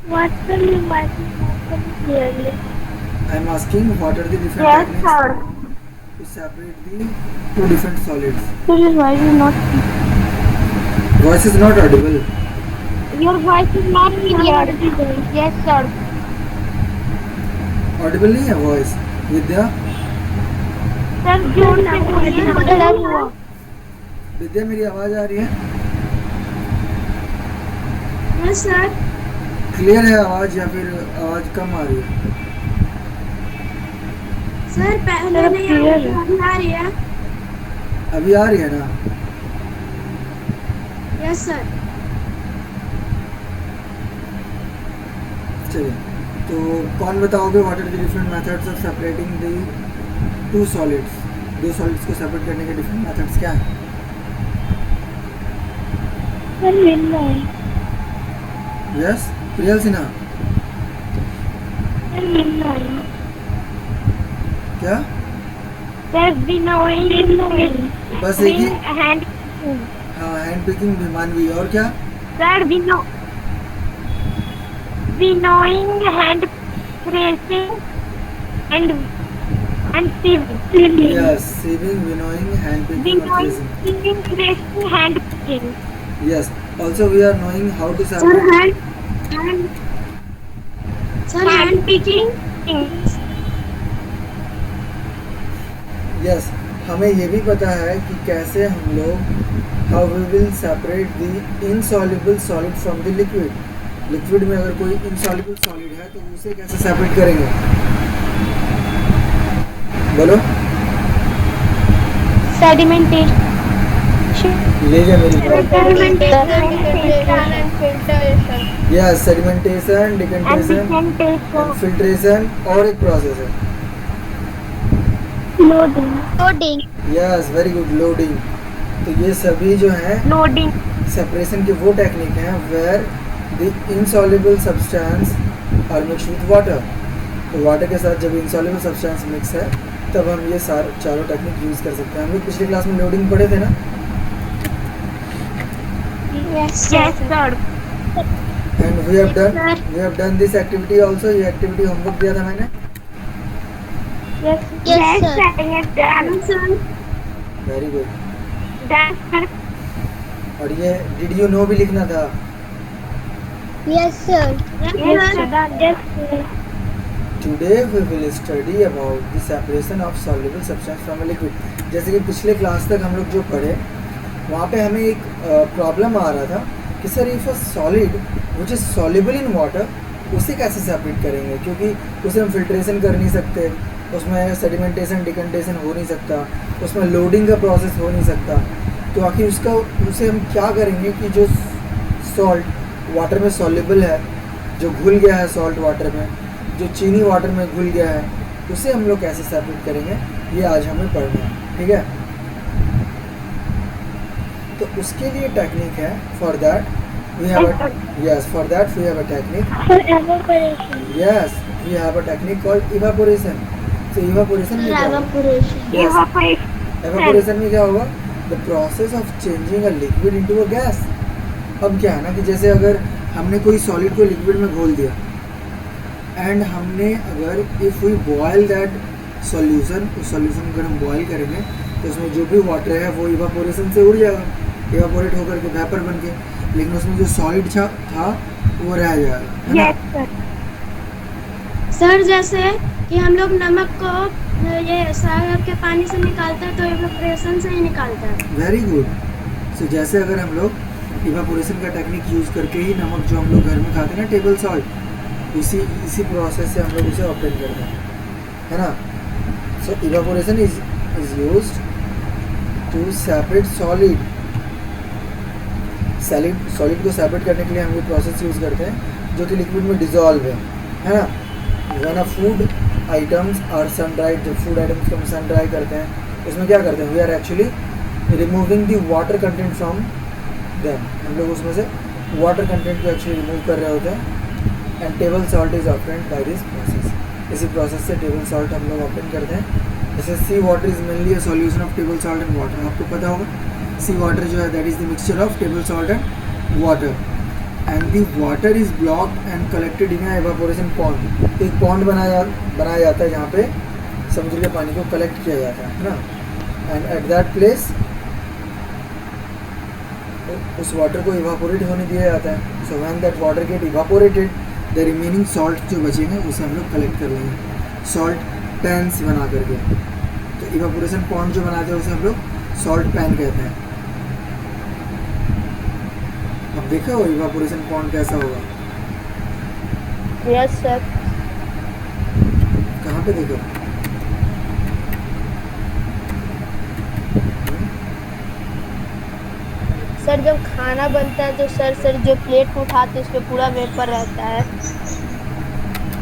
What will you like clearly? I am asking what are the different Yes, techniques sir. to separate the two different solids. Your voice is not Voice is not audible. your voice is not clear. Yes, sir. Audible नहीं है voice. विद्या, sir जोर से बोलिए ना डर हुआ विद्या मेरी आवाज आ रही है? Yes sir. क्लियर है आवाज या फिर आवाज कम आ रही है? सर पहले सर, नहीं clear है। अभी आ रही है। अभी आ रही है ना? Yes sir. चलिए, तो कौन बताओगे what are the different methods of separating the two solids? दो सॉलिड्स को सेपरेट करने के डिफरेंट मेथड्स क्या हैं? सर मिलना है यस, प्रियल सिन्हा, सर मिलना है क्या? सर विनोइंग बस एक ही? हैंड हाँ, हैंड पिकिंग भी मानवी, और क्या? Sir winnowing hand pressing and sieving yes, sieving, winnowing, hand picking और winnowing freezing. Sieving pressing hand picking Yes. Also, we are knowing how to sir separate. Hand picking Yes. हमें ये भी पता है कि कैसे हम लोग how we will separate the insoluble solid from the liquid. Liquid में अगर कोई insoluble solid है तो उसे कैसे सेपरेट करेंगे? बोलो. सेडिमेंटेशन ले जा मेरी बात. Sedimentation Yes, sedimentation, and decantation, and decantation filtration और एक प्रोसेस है. Loading Yes, very good, loading. तो ये सभी जो है लोडिंग सेपरेशन के वो टेक्निक हैं where the insoluble substance are mix with water. तो वाटर के साथ जब इनसॉल्युबल सब्सटेंस मिक्स है तब हम ये चारों टेक्निक यूज़ कर सकते हैं. हम लोग पिछली क्लास में लोडिंग पढ़े थे ना? Yes sir and we have done this activity also. ये एक्टिविटी होमवर्क दिया था मैंने. Yes sir very good. Done और ये डिड यू नो भी लिखना था. Yes sir today we will study about the separation of soluble substance from a liquid. जैसे कि पिछले क्लास तक हम लोग जो पढ़े वहाँ पे हमें एक प्रॉब्लम आ रहा था कि sir if a solid which is soluble in water उसे कैसे सेपरेट करेंगे, क्योंकि उसे हम फिल्ट्रेशन कर नहीं सकते, उसमें सेडिमेंटेशन डिकंटेशन हो नहीं सकता, उसमें लोडिंग का प्रोसेस हो नहीं सकता. तो आखिर उसे हम क्या करेंगे कि जो सॉल्ट वाटर में सॉल्युबल है, जो घुल गया है सॉल्ट वाटर में, जो चीनी वाटर में घुल गया है, उसे हम लोग कैसे सेपरेट करेंगे, ये आज हमें पढ़ना है. ठीक है, तो उसके लिए टेक्निक है. For that we have a technique. Yes, we have a technique called evaporation. So evaporation में क्या होगा? Yes. Evaporation में क्या होगा? The process of changing a liquid into a gas. अब क्या है ना कि जैसे अगर हमने कोई सॉलिड को लिक्विड में घोल दिया एंड हमने अगर if we boil that solution, उस सॉल्यूशन को अगर हम बॉयल करेंगे तो उसमें जो भी वाटर है वो इवापोरेशन से उड़ जाएगा, इवापोरेट होकर के वेपर बन के, लेकिन उसमें जो सॉलिड था वो रह जाएगा, है ना? यस सर सर जैसे कि हम लोग नमक को ये सागर के पानी से निकालते हैं तो इवेपोरेशन से ही निकालते हैं. Very good. सो जैसे अगर हम लोग इवापोरेशन का टेक्निक यूज़ करके ही नमक जो हम लोग घर में खाते हैं ना, टेबल सॉल्ट, इसी प्रोसेस से हम लोग उसे ऑब्टेन करते हैं, है ना? So evaporation is used to separate solid को सेपरेट करने के लिए हम ये प्रोसेस यूज़ करते हैं जो कि लिक्विड में डिजॉल्व है ना? When a food items are sun dried, जब फूड आइटम्स को हम सन ड्राई करते हैं उसमें क्या करते हैं? We are actually removing the water content from them. हम लोग उसमें से वाटर कंटेंट को एक्चुअली रिमूव कर रहे होते हैं. And table salt is obtained by this process. इसी प्रोसेस से टेबल सॉल्ट हम लोग ऑब्टेन करते हैं. जैसे sea water is mainly a solution of table salt and water. आपको पता होगा सी वाटर जो है that is the mixture of table salt and water. And the water is blocked and collected in evaporation pond. एक pond बनाया जाता है जहाँ पे समुद्र के पानी को कलेक्ट किया जाता है ना। एंड एट दैट प्लेस उस वाटर को इवापोरेट होने दिया जाता है। So when that water get evaporated the remaining salt जो बचेंगे उसे हम लोग कलेक्ट कर लेंगे सॉल्ट पैन्स बना करके। तो इवापोरेशन पॉन्ड जो बनाते हैं उसे हम लोग सॉल्ट पैन कहते हैं। अब देखा हो इवापोरेशन पॉन्ड कैसा होगा? Yes sir. कहाँ पे देखो? सर जब खाना बनता है तो सर जो प्लेट को उठाते हैं उस पे पूरा वेपर रहता है।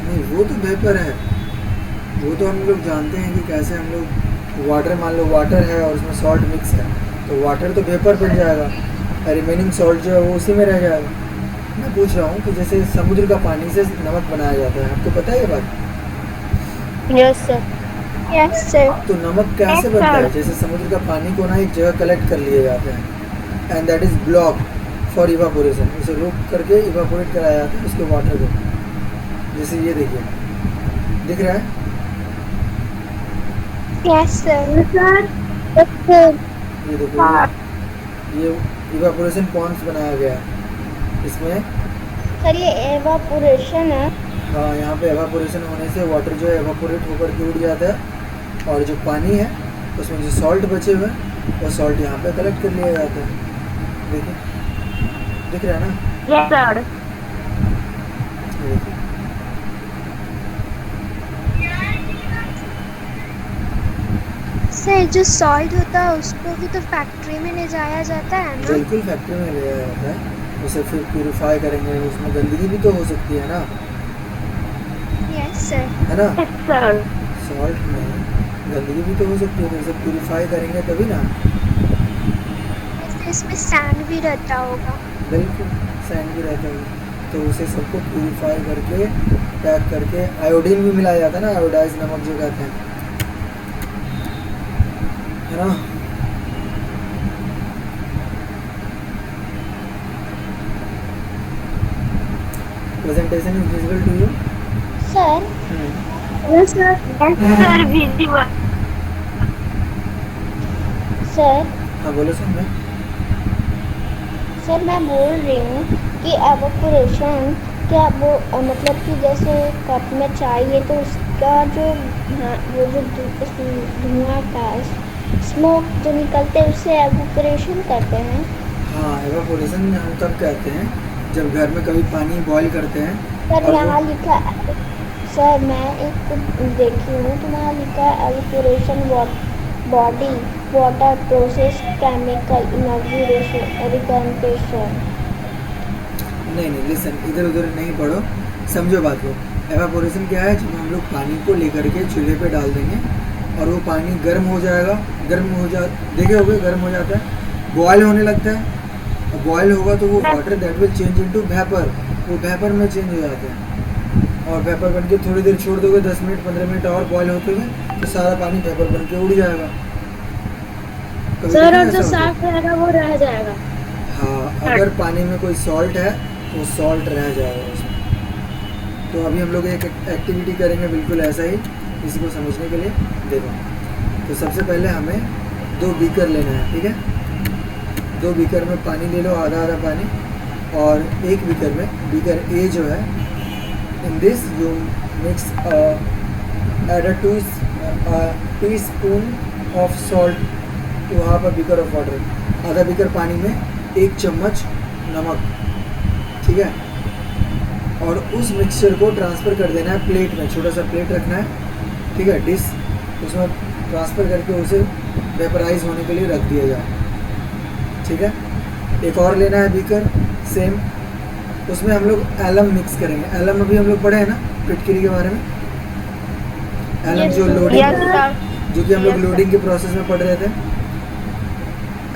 नहीं, वो तो वेपर है, वो तो हम लोग जानते हैं कि कैसे हम लोग वाटर, मान लो वाटर है और उसमें सॉल्ट मिक्स है तो वाटर तो वेपर बन जाएगा, रिमेनिंग सॉल्ट जो है वो उसी में रह जाएगा। मैं पूछ रहा हूँ कि जैसे समुद्र का पानी से नमक बनाया जाता है, आपको पता है ये बात? Yes sir. Yes sir. तो नमक कैसे बनता है? जैसे समुद्र का पानी को ना एक जगह कलेक्ट कर लिया जाता है and that is block for evaporation, उसे रोक करके इवापोरेट कराया जाता है उसके वाटर को। जैसे ये देखिए, दिख रहा है? Yes sir. सर ये देखो, ये इवापोरेशन पॉन्ड्स बनाया गया है इसमें। सर ये एवापोरेशन है। हाँ, यहाँ पे एवापोरेशन होने से वाटर जो है एवापोरेट होकर के उड़ जाता है और जो पानी है उसमें जो सॉल्ट बचे हुए हैं वो सॉल्ट यहाँ पे कलेक्ट कर लिया जाता है। देखिए, दिख रहा है ना? Yes sir. ये देखिए, सर जो सॉल्ट होता है उसको भी तो फैक्ट्री में ले जाया जाता है ना? बिल्कुल फैक्ट्री में ले जाया जाता है, उसे फिर प्यूरिफाई करेंगे, उसमें गंदगी भी तो हो सकती है ना, यस सर। है ना? Yes sir. सॉल्ट में गंदगी भी तो हो सकती है, तो उसे प्यूरिफाई करेंगे तभी ना। वैसे इसमें सैंड भी रहता होगा। बिल्कुल सैंड भी रहता है, तो उसे सबको प्यूरिफाई करके पैक करके आयोडीन भी मिलाया जाता है ना, आयोडाइज नमक जो कहते हैं, है ना? Presentation is visible to you? Sir. Yes sir. Sir visible. Sir. हाँ बोलो सर। मैं सर मैं बोल रही हूँ कि एवापोरेशन क्या वो मतलब कि जैसे कप में चाहिए तो उसका जो वो जो धुआं का स्मोक जो निकलते हैं उससे एवापोरेशन करते हैं। हाँ, एवापोरेशन हम तब कहते हैं जब घर में कभी पानी बॉईल करते हैं। सर यहाँ लिखा, सर मैं एक देखी हूँ तो वहाँ लिखा है evaporation body water process chemical इनॉर्गेशन। नहीं, लिसन, इधर उधर नहीं पढ़ो, समझो बात को। एवापोरेशन क्या है? जब हम लोग पानी को लेकर के चूल्हे पे डाल देंगे और वो पानी गर्म हो जाएगा, देखे होगे गर्म हो जाता है, बॉयल होने लगता है, और बॉयल होगा तो वो water that will change into vapour, वो वेपर में चेंज हो जाता है और वेपर बन के थोड़ी देर छोड़ दोगे, 10 मिनट 15 मिनट और बॉयल होते हुए तो सारा पानी वेपर बन के उड़ जाएगा। सर और जो साफ रहेगा वो रह जाएगा। हाँ, अगर पानी में कोई सॉल्ट है तो सॉल्ट रह जाएगा उसमें। तो अभी हम लोग एक एक्टिविटी करेंगे बिल्कुल ऐसा ही, इसी को समझने के लिए। देखो, तो सबसे पहले हमें 2 बीकर लेना है, ठीक है? 2 बीकर में पानी ले लो, आधा आधा पानी, और एक बीकर में, बीकर ए जो है, in this you mix add a 2 teaspoon of salt to half a beaker of water. आधा बीकर पानी में 1 चम्मच नमक, ठीक है? और उस मिक्सचर को ट्रांसफ़र कर देना है प्लेट में, छोटा सा प्लेट रखना है, ठीक है, डिश, उसमें ट्रांसफ़र करके उसे वेपराइज होने के लिए रख दिया जाए, ठीक है? एक और लेना है बीकर सेम, उसमें हम लोग एलम मिक्स करेंगे। एलम अभी हम लोग पढ़े हैं ना फिटकरी के बारे में, एलम जो लोडिंग, जो कि हम लोग लोडिंग के प्रोसेस में पढ़ रहे थे।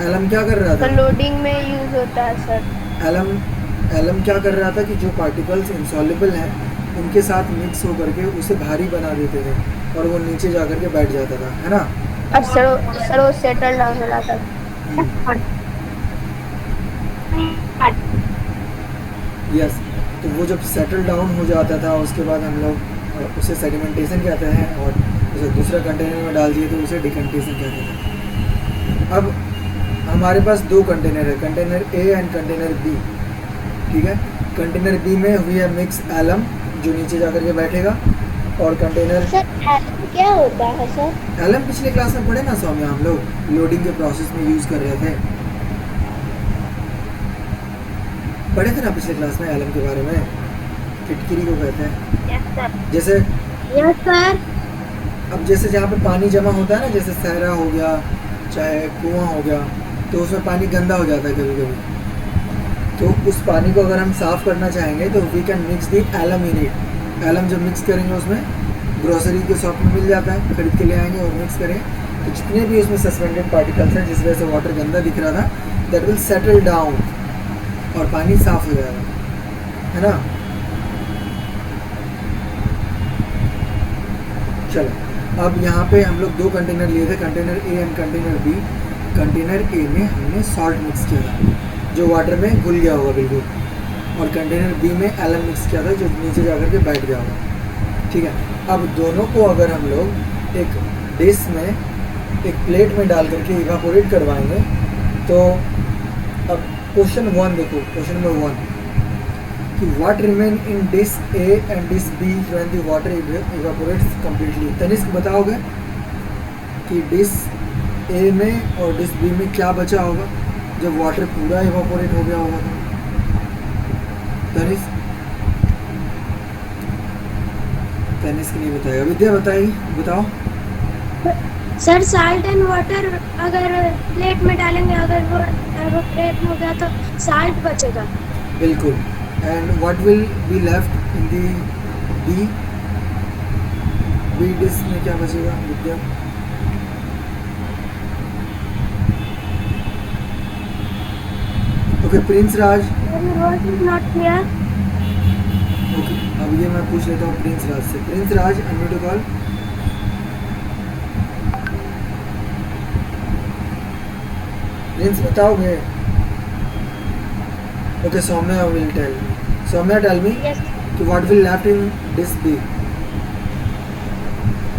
एलम क्या कर रहा था? लोडिंग में यूज होता है सर। एलम क्या कर रहा था कि जो पार्टिकल्स इंसॉल्युबल हैं उनके साथ मिक्स होकर के उसे भारी बना देते थे और वो नीचे जा कर के बैठ जाता था, है ना? और सर वो सेटल डाउन हो जाता था। यस, तो वो जब सेटल डाउन हो जाता था उसके बाद हम लोग उसे सेडिमेंटेशन कहते हैं, और उसे दूसरा कंटेनर में डाल दिए तो उसे डिकंटेशन कहते हैं। अब हमारे पास दो कंटेनर है, container A and container B, ठीक है। कंटेनर बी में वी हैव मिक्स एलम जो नीचे जाकर के बैठेगा, और कंटेनर सर एलम क्या होता है सर? एलम पिछले क्लास में पढ़े ना सौम्या, हम लोग लोडिंग के प्रोसेस में यूज़ कर रहे थे, पढ़े थे ना पिछले क्लास में एलम के बारे में, फिटकिरी को कहते हैं। Yes sir. जैसे यस सर। अब जैसे जहाँ पे पानी जमा होता है ना, जैसे सहरा हो गया चाहे कुआं हो गया, तो उसमें पानी गंदा हो जाता है कभी कभी, तो उस पानी को अगर हम साफ़ करना चाहेंगे तो we can mix the alum in it. Alum जब मिक्स करेंगे उसमें, ग्रोसरी के शॉप में मिल जाता है, खरीद के ले आएंगे और मिक्स करें, तो जितने भी उसमें सस्पेंडेड पार्टिकल्स हैं जिस वजह से वाटर गंदा दिख रहा था, दैट विल सेटल डाउन और पानी साफ हो जाएगा, है ना। चलो अब यहाँ पे हम लोग दो कंटेनर लिए थे, container A and container B. Container A में हमने सॉल्ट मिक्स किया था जो वाटर में घुल गया होगा बिल्कुल, और कंटेनर बी में एलम मिक्स किया था जो नीचे जाकर के बैठ गया होगा, ठीक है। अब दोनों को अगर हम लोग एक डिश में, एक प्लेट में डाल करके इवापोरेट करवाएंगे, तो अब क्वेश्चन 1 देखो, क्वेश्चन नंबर 1 कि what remain in dish A and dish B when the water evaporates completely. Tanishk बताओगे कि डिश ए में और डिश बी में क्या बचा होगा जब वाटर पूरा इवापोरेट हो गया होगा तो? तनिष्क नहीं बताएगा, विद्या बताएगी, बताओ। सर साल्ट एंड वाटर अगर प्लेट में डालेंगे, अगर वो इवेपोरेट हो गया तो साल्ट बचेगा। बिल्कुल। And what will be left in the B? B dish में क्या बचेगा Vidya? Okay Prince Raj. Not clear. Okay अब ये मैं पूछ लेता हूँ प्रिंस राज से। Prince Raj unmute call. Prince बताओगे? Okay Saumya will tell me. Saumya tell me कि what will left in dish B?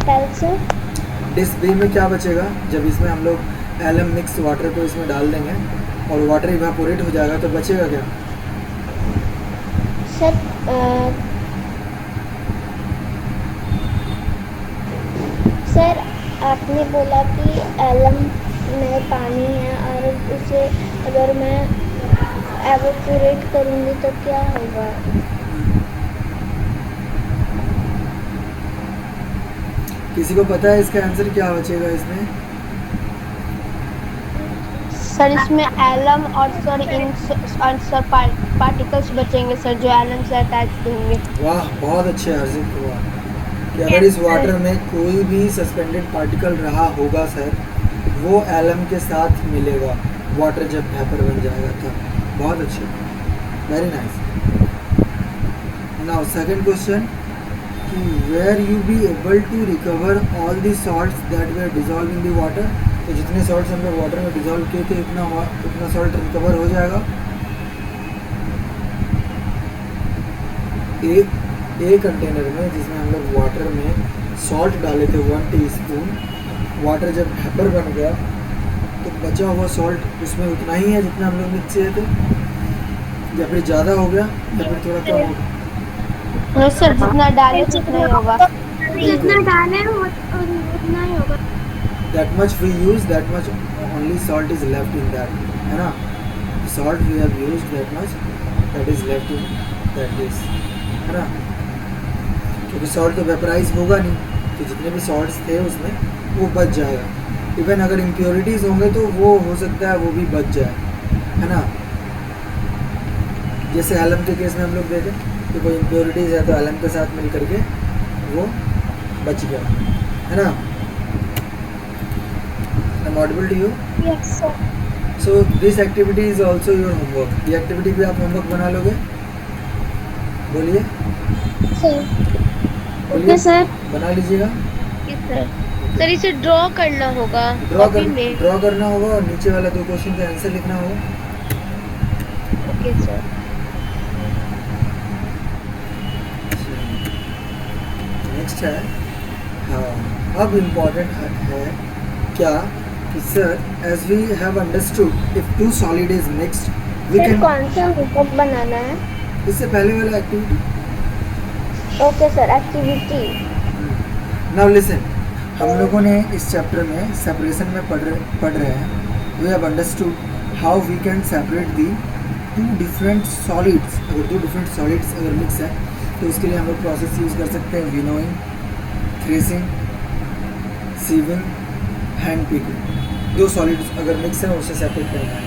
Tell sir. Dish B में क्या बचेगा जब इसमें हम लोग एलम मिक्स वाटर को इसमें डाल देंगे और वाटर इवापोरेट हो जाएगा तो बचेगा क्या? सर सर आपने बोला कि एलम में पानी है और उसे अगर मैं एवोपोरेट करूँगी तो क्या होगा? किसी को पता है इसका आंसर क्या बचेगा इसमें? सर इसमें एलम और सर इन सर पार्टिकल्स बचेंगे सर जो एलम से अटैच होंगे। वाह बहुत अच्छे हर्षित हुआ कि अगर इस वाटर में कोई भी सस्पेंडेड पार्टिकल रहा होगा सर, वो एलम के साथ मिलेगा वाटर जब वेपर बन जाएगा तब। बहुत अच्छे, very nice. Now second question कि where you be able to recover all the salts that were dissolve in the water. तो जितने सॉल्ट्स हम लोग वाटर में डिजॉल्व किए थे उतना सॉल्ट रिकवर हो जाएगा। एक कंटेनर में जिसमें हम लोग वाटर में सॉल्ट डाले थे 1 टीस्पून, वाटर जब वेपर बन गया तो बचा हुआ सॉल्ट उसमें उतना ही है जितना हम लोग मिक्स किए थे, या फिर ज़्यादा हो गया या फिर थोड़ा कम हो गया? नहीं सर जितना डाले उतना ही होगा। जितना डाले उतना ही होगा। That much we use, that much only salt is left in that, है ना? Salt we have used that much, that is left in that dish, है ना? क्योंकि सॉल्ट तो वेपराइज होगा नहीं, तो जितने भी सॉल्ट्स थे उसमें वो बच जाएगा। इवन अगर इम्प्योरिटीज़ होंगे तो वो हो सकता है वो भी बच जाए, है ना? जैसे एलम के केस में हम लोग देखें कि कोई इम्प्योरिटीज़ है तो एलम के साथ मिल करके वो बच गया, है ना? I'm audible to you? Yes sir. So this activity is also your homework. ये एक्टिविटी भी आप होमवर्क बना लोगे? बोलिए। Okay sir. बना लीजिएगा। सर इसे ड्रॉ करना होगा कॉपी में। ड्रॉ करना होगा और नीचे वाला 2 क्वेश्चन का आंसर लिखना होगा। Okay sir. नेक्स्ट है, हाँ अब इम्पॉर्टेंट है क्या कि sir as we have understood if two solid is mixed we फिर कैन, कौन सा होमवर्क बनाना है? इससे पहले वाला activity. Okay sir, activity. Now listen, हम लोगों ने इस चैप्टर में सेपरेशन में पढ़ रहे हैं। We have understood how we can separate the two different solids. अगर दो डिफरेंट सॉलिड्स अगर मिक्स है तो उसके लिए हम लोग प्रोसेस यूज़ कर सकते हैं, winnowing, threshing, sieving, hand picking. दो सॉलिड्स अगर मिक्स है उसे सेपरेट करना है।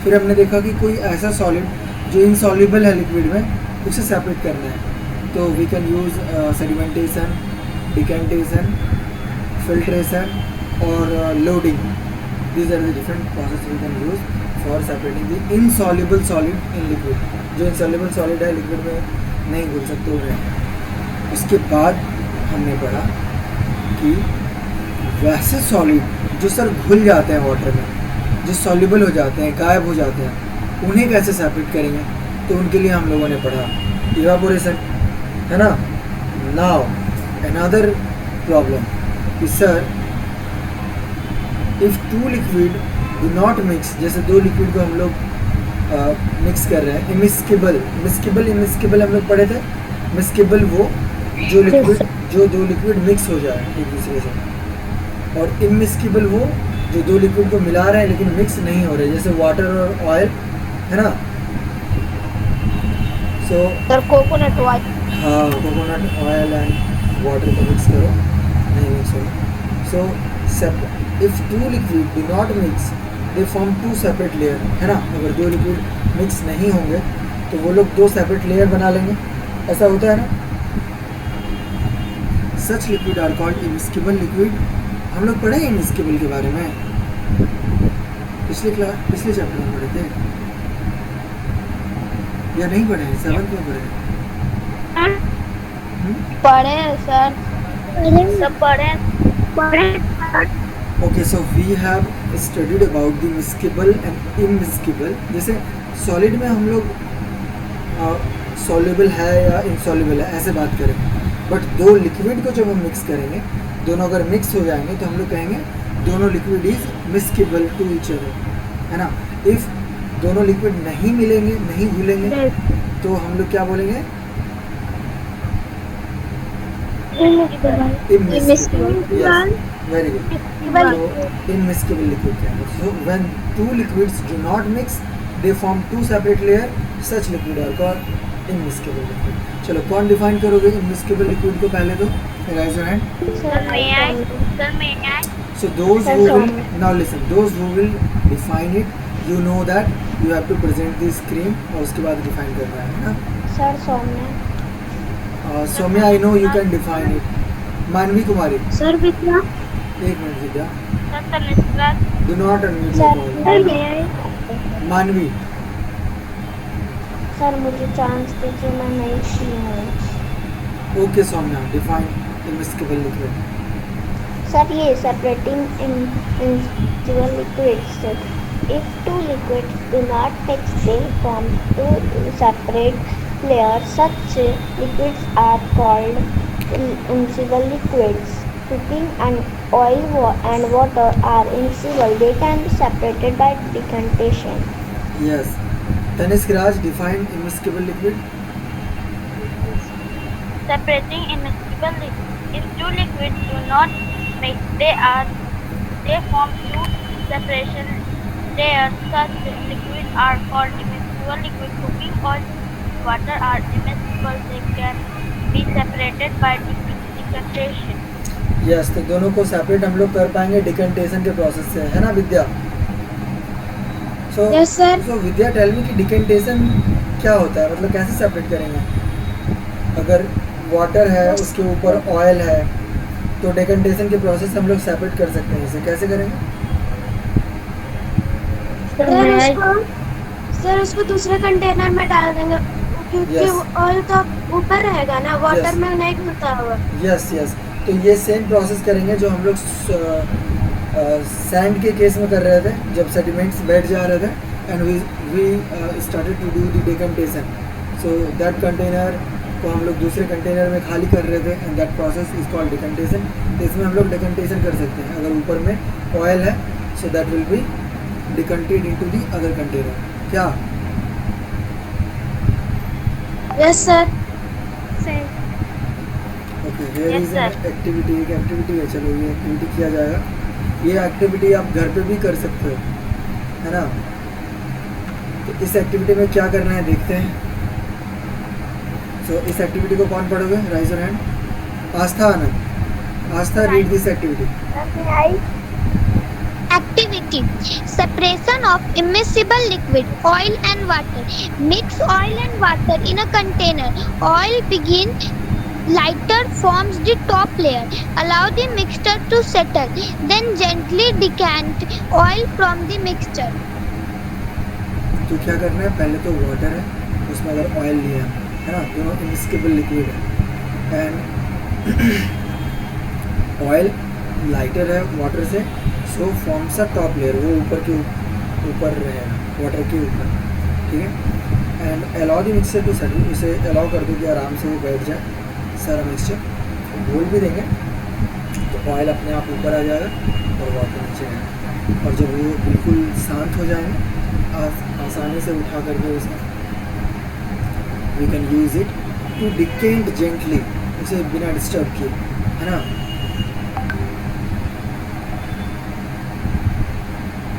फिर हमने देखा कि कोई ऐसा सॉलिड जो इनसॉल्युबल है लिक्विड में उसे सेपरेट करना है, तो we can use sedimentation, decantation, filtration और loading. These are the different process we can use for separating the insoluble solid in liquid. जो इनसॉल्युबल सॉलिड है लिक्विड में नहीं घुल सकते हुए। उसके बाद हमने पढ़ा कि वैसे सॉलिड जो सर घुल जाते हैं वाटर में, जो सॉल्युबल हो जाते हैं, गायब हो जाते हैं, उन्हें कैसे सेपरेट करेंगे, तो उनके लिए हम लोगों ने पढ़ा इवापोरेशन, है ना। नाउ अनदर प्रॉब्लम कि sir if two liquid do not mix, जैसे दो लिक्विड को हम लोग मिक्स कर रहे हैं, इमिस्केबल, इमिस्केबल हम लोग पढ़े थे। मिस्केबल वो जो दो लिक्विड मिक्स हो जाए एक दूसरे से, और इमिस्केबल वो जो दो लिक्विड को मिला रहे हैं लेकिन मिक्स नहीं हो रहे, जैसे वाटर और ऑयल, है ना। सो सर कोकोनट ऑयल, हाँ कोकोनट ऑयल एंड वाटर को मिक्स करो, नहीं मिक्स हो। So if two liquid do not mix they form two separate layer, है ना। अगर दो लिक्विड मिक्स नहीं होंगे तो वो लोग दो सेपरेट लेयर बना लेंगे, ऐसा होता है ना। Such liquid are called immiscible liquid. हम लोग पढ़े इमिस्केबल के बारे में पिछले चैप्टर में पढ़े थे या नहीं पढ़े? 7th में पढ़े। पढ़े हैं सर, सब पढ़े। Okay, so we have studied about the miscible and immiscible. जैसे सॉलिड में हम लोग सॉल्युबल है या इनसॉल्युबल है ऐसे बात करें, बट दो लिक्विड को जब हम मिक्स करेंगे, दोनों अगर मिक्स हो जाएंगे तो हम लोग कहेंगे दोनों liquid is miscible to each other, है ना। इफ़ दोनों लिक्विड नहीं मिलेंगे, नहीं घुलेंगे, तो हम लोग क्या बोलेंगे? इमिस्केबल। Yes, very good. तो इमिस्केबल लिक्विड क्या है? So when two liquids do not mix they form two separate layer, such liquid are called immiscible liquid. चलो कौन डिफाइन करोगे इमिस्केबल लिक्विड को? पहले तो raise your hand. सर मैं So those who will now listen, those who will define it, you know that you have to present the screen और उसके बाद define करना है ना। Sir Soumya. Soumya, I know you can define it. मानवी कुमारी, sir Vidya. एक minute Vidya, sir Tanishka, do not unmute your call. Manvi, sir मुझे chance दीजिए, मैं नई सी हूँ। okay Saumya, define immiscible liquid. Sir ये separating immiscible liquids, if two liquids do not mix they form two separate layers. Such liquids are called immiscible liquids. Cooking and oil and water are immiscible. They can be separated by decantation. Yes. Tanisk Raj, define immiscible liquid. separating immiscible liquids. If two liquids do not mix, they form two separation layers. Such liquids are called immiscible liquid. Cooking oil and water are immiscible. They can be separated by decantation. Yes, तो दोनों को separate हम लोग कर पाएंगे decantation के process से, है ना विद्या? सो Yes, sir. सो विद्या, टेल मी कि डिकेंटेशन क्या होता है, मतलब कैसे सेपरेट करेंगे? अगर वाटर है उसके ऊपर ऑयल है तो डिकेंटेशन के प्रोसेस से हम लोग सेपरेट कर सकते हैं। इसे कैसे करेंगे? सर उसको दूसरे कंटेनर में डाल देंगे क्योंकि Yes. ऑयल तो ऊपर रहेगा ना, वाटर Yes. में नहीं घुलता हुआ। यस यस, तो ये सेम प्रोसेस करेंगे जो हम लोग सैंड के केस में कर रहे थे, जब सेडिमेंट्स बैठ जा रहे थे and we started to do the decantation. So that container को हम लोग दूसरे कंटेनर में खाली कर रहे थे, and that process is called decantation. तो इसमें हम लोग डिकंटेशन कर सकते हैं। अगर ऊपर में ऑयल है so that will be decanted into the other container. क्या? Yes sir. Okay, here Yes, is sir. An activity. एक एक्टिविटी है, चलो ये एक्टिविटी किया जाएगा। ये एक्टिविटी आप घर पे भी कर सकते हो, है ना। तो इस एक्टिविटी में क्या करना है देखते हैं। सो इस एक्टिविटी को कौन पढ़ोगे? Rise your hand. Aastha, Anand. Aastha, read this activity. Activity: separation of immiscible liquid, oil and water. Mix oil and water in a container. Oil begin lighter, forms the top layer. Allow the mixture to settle. Then gently decant oil from the mixture. तो क्या करना है? पहले तो water है, उसमें अगर oil लिया है ना, दोनों इमिस्केबल लिक्विड है, एंड ऑयल लाइटर है वाटर से, so forms a top layer, वो ऊपर रहेगा वाटर के ऊपर, ठीक है। And allow the mixture to settle, उसे अलाउ कर दो कि आराम से वो बैठ जाए सारा मिक्सचर। घोल भी देंगे तो ऑयल अपने आप ऊपर आ जाएगा और वाटर नीचे आएगा। और जब वो बिल्कुल शांत हो जाएंगे, आसानी से उठा करके उसे we can use it to decant gently, उसे बिना डिस्टर्ब किए, है ना।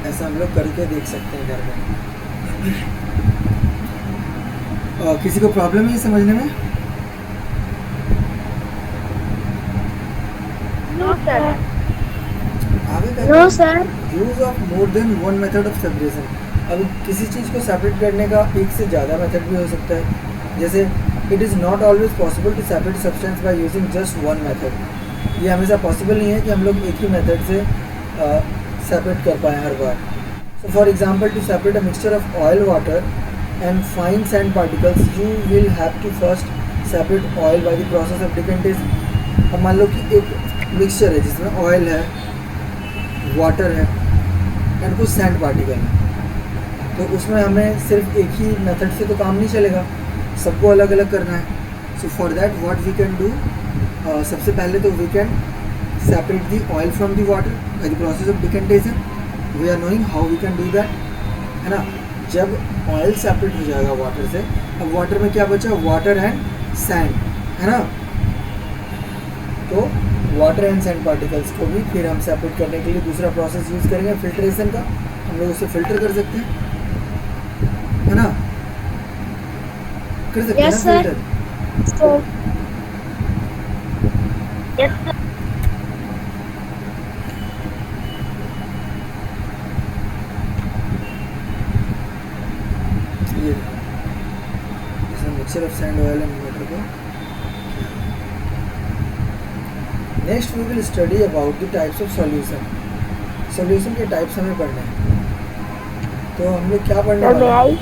ऐसा हम लोग करके देख सकते हैं घर में। किसी को प्रॉब्लम है समझने में? No, sir. आगे no sir. Use of more than one method of separation. अब किसी चीज़ को सेपरेट करने का एक से ज़्यादा मेथड भी हो सकता है। जैसे it is not always possible to separate substance by using just one method. ये हमेशा पॉसिबल नहीं है कि हम लोग एक ही मेथड से सेपरेट कर पाएँ हर बार। So for example, to separate a mixture of oil, water and fine sand particles, you will have to first separate oil by the process of decantation. अब मान लो कि एक मिक्सचर है जिसमें ऑयल है, वाटर है एंड कुछ सैंड पार्टिकल है, तो उसमें हमें सिर्फ एक ही मेथड से तो काम नहीं चलेगा, सबको अलग अलग करना है। So for that what we can do, सबसे पहले तो we can separate the oil from the water by the process of decantation. We are knowing how we can do that, है ना। जब ऑयल सेपरेट हो जाएगा वाटर से, अब वाटर में क्या बचा? वाटर एंड सैंड, है ना। तो वाटर एंड सैंड पार्टिकल्स को भी फिर हम सेपरेट करने के लिए दूसरा प्रोसेस यूज़ करेंगे फिल्ट्रेशन का। हम लोग उसे फिल्टर कर सकते हैं, है ना, कर सकते हैं Yes, ना sir. फिल्टर। Yes, sir. ये mixture of sand, oil and water को। Next we will study about the types of solution. Solution के टाइप्स हमें पढ़ने हैं, तो हम लोग क्या पढ़ने वाले हैं?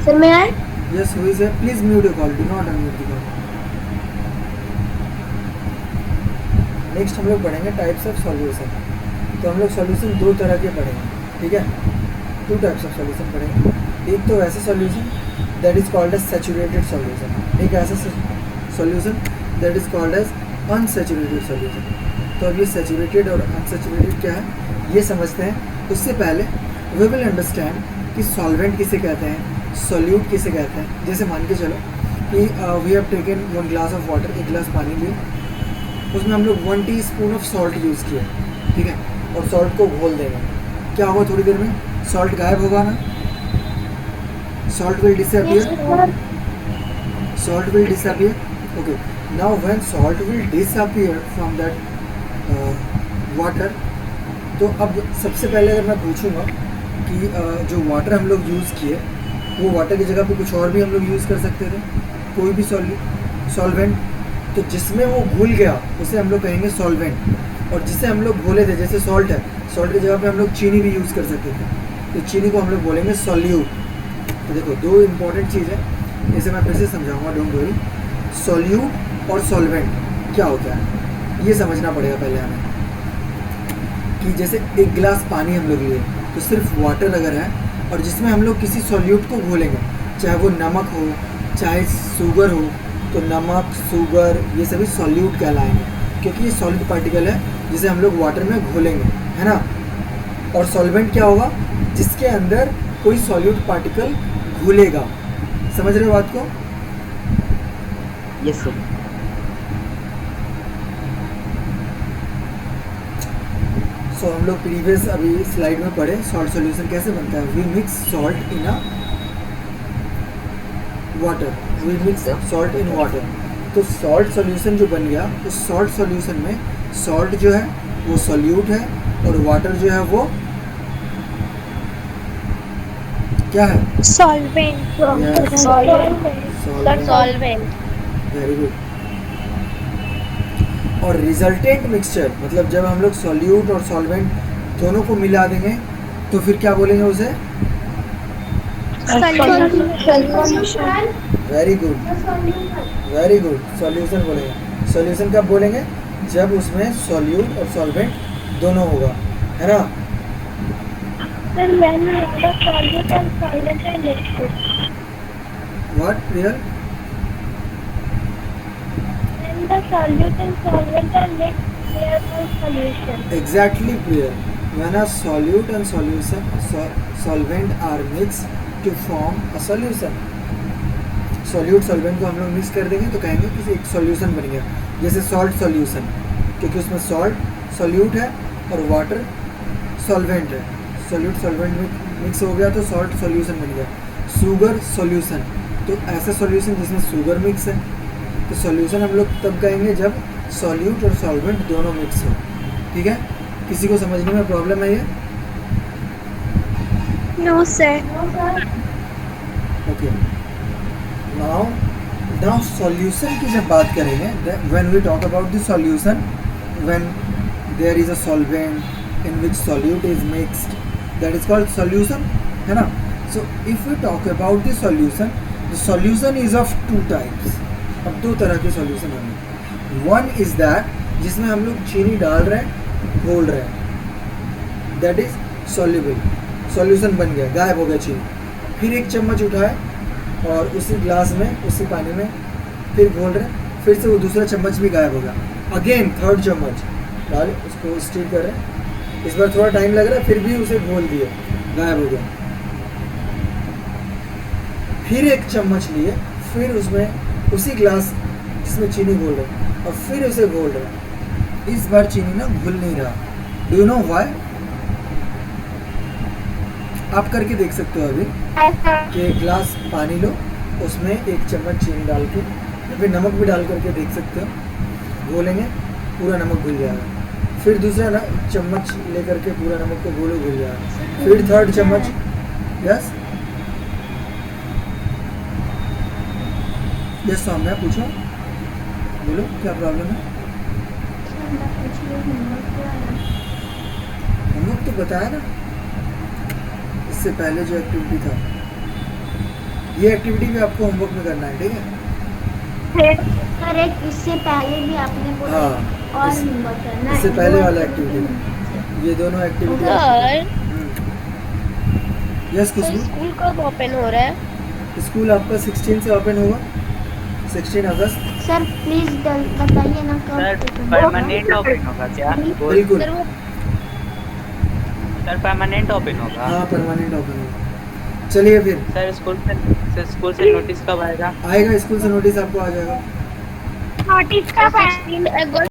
सर मैं आए? Yes, who is here? Please mute your call, do not unmute the call. Next हम लोग पढ़ेंगे टाइप्स ऑफ सॉल्यूशन। तो हम लोग सॉल्यूशन दो तरह के पढ़ेंगे, ठीक है। टू टाइप्स ऑफ सॉल्यूशन पढ़ेंगे। एक तो ऐसा solution that is called as saturated solution, एक ऐसा solution that is called as unsaturated solution. तो अब ये सैचुरेटेड और अनसैचुरेटेड क्या है ये समझते हैं। उससे पहले वी विल अंडरस्टैंड कि सॉल्वेंट किसे कहते हैं, सॉल्यूट किसे कहते हैं। जैसे मान के चलो कि we have taken 1 glass of water, एक गिलास पानी लिया, उसमें हम लोग 1 टीस्पून ऑफ सॉल्ट यूज़ किया, ठीक है, और सॉल्ट को घोल देंगे। क्या होगा? थोड़ी देर में सॉल्ट गायब होगा ना, salt will disappear, salt will disappear. Okay, now when salt will disappear from that water, तो अब सबसे पहले अगर मैं पूछूंगा कि जो वाटर हम लोग यूज़ किए वो वाटर की जगह पे कुछ और भी हम लोग यूज़ कर सकते थे, कोई भी सॉल्वेंट, तो जिसमें वो घुल गया उसे हम लोग कहेंगे सॉल्वेंट, और जिसे हम लोग घोले थे जैसे सॉल्ट है, सॉल्ट की जगह पे हम लोग चीनी भी यूज़ कर सकते थे, तो चीनी को हम लोग बोलेंगे सॉल्यूट। तो देखो दो इम्पॉर्टेंट चीज़ है, इसे मैं फिर से समझाऊंगा, डोंट वरी। सॉल्यूट और सॉल्वेंट क्या होता है ये समझना पड़ेगा पहले हमें। कि जैसे एक गिलास पानी हम लोग लिए तो सिर्फ वाटर अगर है और जिसमें हम लोग किसी सॉल्यूट को घोलेंगे चाहे वो नमक हो चाहे शुगर हो, तो नमक शुगर ये सभी सॉल्यूट कहलाएंगे, क्योंकि ये सॉलिड पार्टिकल है जिसे हम लोग वाटर में घोलेंगे, है ना। और सॉल्वेंट क्या होगा, जिसके अंदर कोई सॉल्यूट पार्टिकल घुलेगा। समझ रहे हो बात को? Yes sir. सो हम लोग प्रीवियस अभी स्लाइड में पढ़े सॉल्ट सॉल्यूशन कैसे बनता है। We mix salt in a water, we mix salt in water. तो सॉल्ट सॉल्यूशन जो बन गया, उस सॉल्ट सॉल्यूशन में सॉल्ट जो है वो सॉल्यूट है और वाटर जो है वो क्या है? सॉल्वेंट। Solvent. Very good. और रिजल्टेंट मिक्सचर मतलब जब हम लोग सॉल्यूट और सॉल्वेंट दोनों को मिला देंगे तो फिर क्या बोलेंगे उसे? Very good, very good, solution बोलेंगे। सॉल्यूशन कब बोलेंगे? जब उसमें सॉल्यूट और सॉल्वेंट दोनों होगा, है ना। What real? Exactly, Priya. When a solute and solvent are mixed to form a solution. Solute solvent को हम लोग मिक्स कर देंगे तो कहेंगे कि एक सॉल्यूशन बन गया। जैसे सॉल्ट सॉल्यूशन, क्योंकि उसमें सॉल्ट सॉल्यूट है और वाटर सॉल्वेंट है। सॉल्यूट सॉल्वेंट मिक्स हो गया तो सॉल्ट सॉल्यूशन बन गया। शुगर सॉल्यूशन, तो ऐसा सॉल्यूशन जिसमें शुगर मिक्स है। तो सॉल्यूशन हम लोग तब कहेंगे जब सॉल्यूट और सॉल्वेंट दोनों मिक्स हो। ठीक है, किसी को समझने में प्रॉब्लम है ये? No sir. Okay, now solution की जब बात करेंगे, when we talk about the solution, when there is a solvent in which solute is mixed, that is called solution, है ना। So if we talk about the solution is of two types. अब दो तरह के solution होंगे। One is that जिसमें हम लोग चीनी डाल रहे हैं, घोल रहे हैं, दैट इज सॉल्युबल, सॉल्यूशन बन गया, गायब हो गया चीनी। फिर एक चम्मच उठाए और उसी ग्लास में उसी पानी में फिर घोल रहे हैं, फिर से वो दूसरा चम्मच भी गायब हो गया। अगेन थर्ड चम्मच डाल, उसको स्टीर कर रहे हैं, इस बार थोड़ा टाइम लग रहा है, फिर भी उसे घोल दिए, गायब हो गया। फिर एक चम्मच लिए, फिर उसमें उसी ग्लास जिसमें चीनी घोल रहे और फिर उसे घोल रहे। इस बार चीनी ना घुल नहीं रहा। Do you know why? आप करके देख सकते हो अभी कि एक गिलास पानी लो, उसमें एक चम्मच चीनी डाल के या फिर नमक भी डाल करके देख सकते हो। घोलेंगे, पूरा नमक घुल जाएगा। फिर दूसरा चम्मच लेकर के पूरा नमक को घोलो, घुल जाएगा। फिर थर्ड चम्मच, यस यस सौम्या पूछो, बोलो क्या प्रॉब्लम है? होमवर्क तो बताया ना इससे पहले जो एक्टिविटी था, ये एक्टिविटी भी आपको होमवर्क में करना है, ठीक है? सर एक इससे पहले भी आपने बोला हाँ, और होमवर्क करना है। इससे पहले वाला एक्टिविटी, ये दोनों एक्टिविटी। यस खुशबू, स्कूल कब ओपन हो रहा है? स्कूल आपका 16 से ओपन होगा, 16 अगस्त। सर प्लीज बताइए ना कब सर open परमानेंट ओपन होगा क्या? बिल्कुल, सर परमानेंट ओपन होगा। हाँ परमानेंट ओपन होगा। चलिए फिर सर स्कूल से नोटिस कब आएगा? आएगा, स्कूल से नोटिस आपको आ जाएगा। नोटिस का